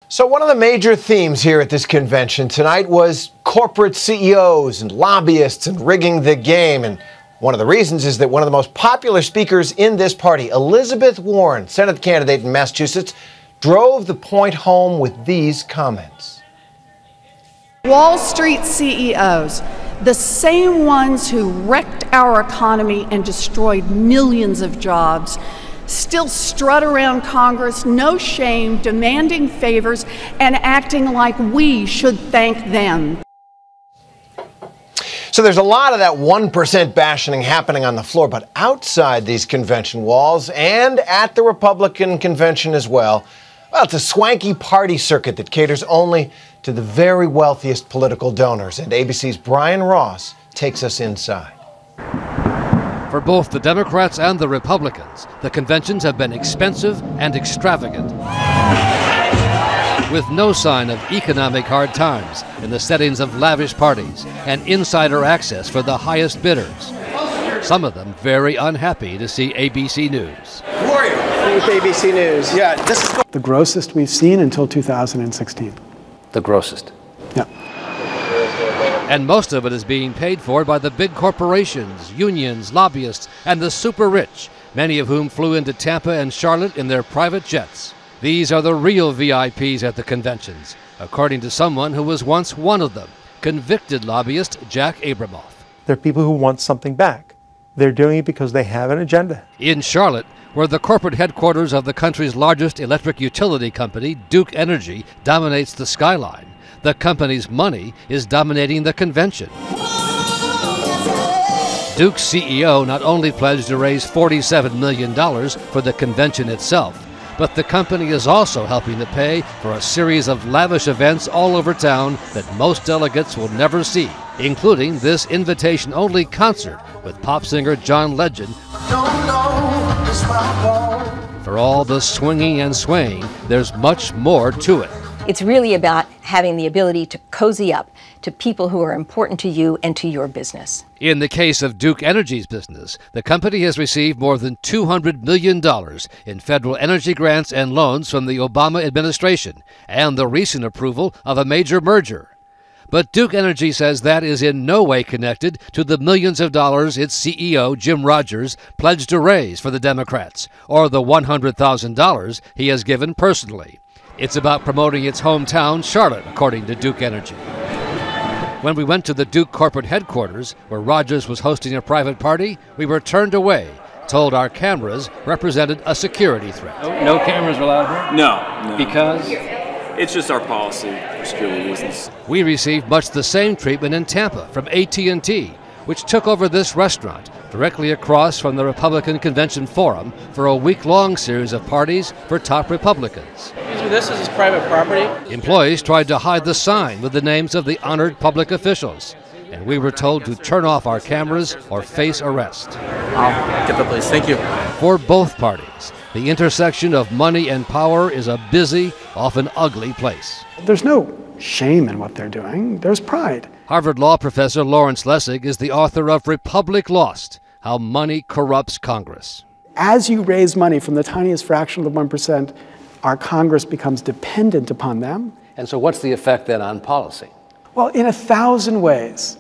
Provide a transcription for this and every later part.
So one of the major themes here at this convention tonight was corporate CEOs and lobbyists and rigging the game. And one of the reasons is that one of the most popular speakers in this party, Elizabeth Warren, Senate candidate in Massachusetts, drove the point home with these comments. Wall Street CEOs, the same ones who wrecked our economy and destroyed millions of jobs, still strut around Congress, no shame, demanding favors and acting like we should thank them. So there's a lot of that 1% bashing happening on the floor, but outside these convention walls and at the Republican convention as well, it's a swanky party circuit that caters only to the very wealthiest political donors. And ABC's Brian Ross takes us inside. For both the Democrats and the Republicans, the conventions have been expensive and extravagant, with no sign of economic hard times in the settings of lavish parties and insider access for the highest bidders. Some of them very unhappy to see ABC News. Who are you? With ABC News. Yeah, this is the grossest we've seen until 2016. The grossest. Yeah. And most of it is being paid for by the big corporations, unions, lobbyists, and the super rich, many of whom flew into Tampa and Charlotte in their private jets. These are the real VIPs at the conventions, according to someone who was once one of them, convicted lobbyist Jack Abramoff. They're people who want something back. They're doing it because they have an agenda. In Charlotte, where the corporate headquarters of the country's largest electric utility company, Duke Energy, dominates the skyline, the company's money is dominating the convention. Duke's CEO not only pledged to raise $47 million for the convention itself, but the company is also helping to pay for a series of lavish events all over town that most delegates will never see, including this invitation-only concert with pop singer John Legend. For all the swinging and swaying, there's much more to it. It's really about having the ability to cozy up to people who are important to you and to your business. In the case of Duke Energy's business, the company has received more than $200 million in federal energy grants and loans from the Obama administration and the recent approval of a major merger. But Duke Energy says that is in no way connected to the millions of dollars its CEO, Jim Rogers, pledged to raise for the Democrats, or the $100,000 he has given personally. It's about promoting its hometown, Charlotte, according to Duke Energy. When we went to the Duke corporate headquarters, where Rogers was hosting a private party, we were turned away, told our cameras represented a security threat. No cameras are allowed here? No. Because? It's just our policy for security reasons. We received much the same treatment in Tampa from AT&T, which took over this restaurant directly across from the Republican Convention Forum for a week-long series of parties for top Republicans. This is his private property? Employees tried to hide the sign with the names of the honored public officials, and we were told to turn off our cameras or face arrest. I'll get the police. Thank you. For both parties, the intersection of money and power is a busy, often ugly place. There's no shame in what they're doing. There's pride. Harvard Law professor Lawrence Lessig is the author of Republic Lost: How Money Corrupts Congress. As you raise money from the tiniest fraction of the 1%, our Congress becomes dependent upon them. And so what's the effect then on policy? Well, in 1,000 ways.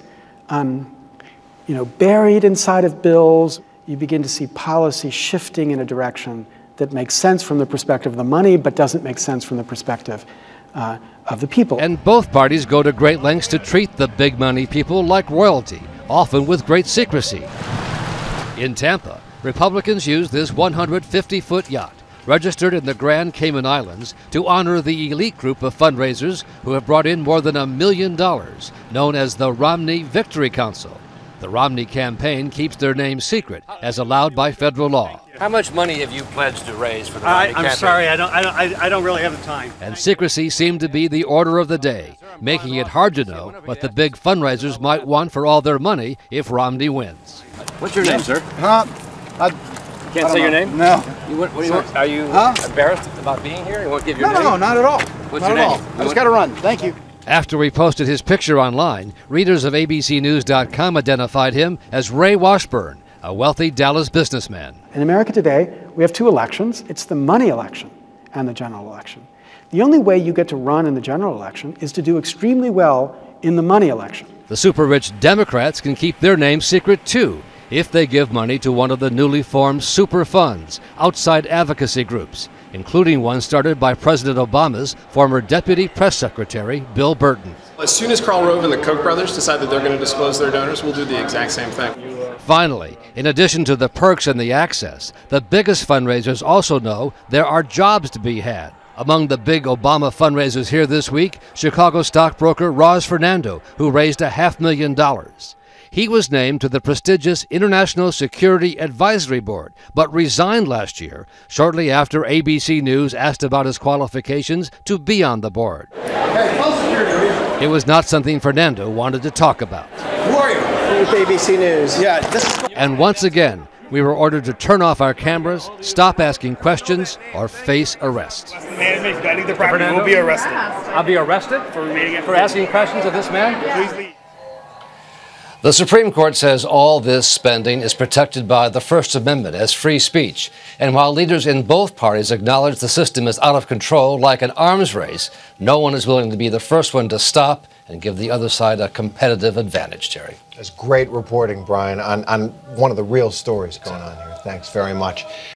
Buried inside of bills, you begin to see policy shifting in a direction that makes sense from the perspective of the money, but doesn't make sense from the perspective of the people. And both parties go to great lengths to treat the big money people like royalty, often with great secrecy. In Tampa, Republicans used this 150-foot yacht, registered in the Grand Cayman Islands, to honor the elite group of fundraisers who have brought in more than $1 million, known as the Romney Victory Council. The Romney campaign keeps their name secret, as allowed by federal law. How much money have you pledged to raise for the Romney campaign? I'm sorry, I don't really have the time. And secrecy seemed to be the order of the day, making it hard to know what the big fundraisers might want for all their money if Romney wins. What's your name, sir? You can't say your name? No. Are you embarrassed about being here? You won't give your name? No, not at all. What's your name? I just got to run. Thank you. After we posted his picture online, readers of abcnews.com identified him as Ray Washburn, a wealthy Dallas businessman. In America today, we have two elections. It's the money election and the general election. The only way you get to run in the general election is to do extremely well in the money election. The super-rich Democrats can keep their name secret, too, if they give money to one of the newly formed super funds, outside advocacy groups, including one started by President Obama's former deputy press secretary, Bill Burton. As soon as Karl Rove and the Koch brothers decide that they're going to disclose their donors, we'll do the exact same thing. Finally, in addition to the perks and the access, the biggest fundraisers also know there are jobs to be had. Among the big Obama fundraisers here this week, Chicago stockbroker Ross Fernando, who raised $500,000. He was named to the prestigious International Security Advisory Board, but resigned last year, shortly after ABC News asked about his qualifications to be on the board. It was not something Fernando wanted to talk about. Who are you? With ABC News. Yeah, this is... And once again, we were ordered to turn off our cameras, stop asking questions, or face arrest. Management vetting the property will be arrested. I'll be arrested for asking questions of this man? Please leave. The Supreme Court says all this spending is protected by the First Amendment as free speech. And while leaders in both parties acknowledge the system is out of control, like an arms race, no one is willing to be the first one to stop and give the other side a competitive advantage, Terry. That's great reporting, Brian, on one of the real stories going on here. Thanks very much.